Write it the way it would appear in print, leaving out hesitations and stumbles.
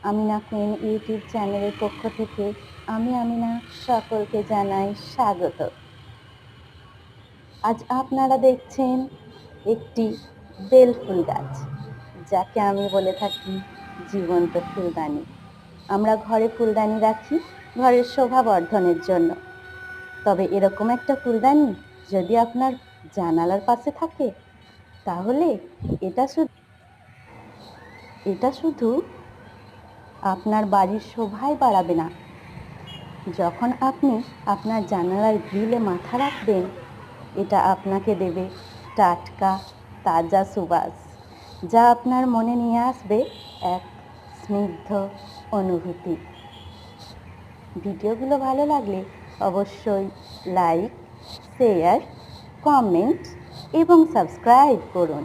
Amina queen YouTube চ্যানেলের পক্ষ থেকে আমি আমিনা সকলকে জানাই স্বাগত। আজ আপনারা দেখছেন একটি বেল ফুল গাছ, যাকে আমি বলে থাকি জীবন্ত ফুলদানি। আমরা ঘরে ফুলদানি রাখি ঘরের শোভা বর্ধনের জন্য। তবে এরকম একটা ফুলদানি যদি আপনার জানালার পাশে থাকে, তাহলে এটা শুধু আপনার বাড়ির শোভাই বাড়াবে না, যখন আপনি আপনার জানালার গ্রিলে মাথা রাখবেন, এটা আপনাকে দেবে টাটকা তাজা সুবাস, যা আপনার মনে নিয়ে আসবে এক স্নিগ্ধ অনুভূতি। ভিডিওগুলো ভালো লাগলে অবশ্যই লাইক, শেয়ার, কমেন্ট এবং সাবস্ক্রাইব করুন।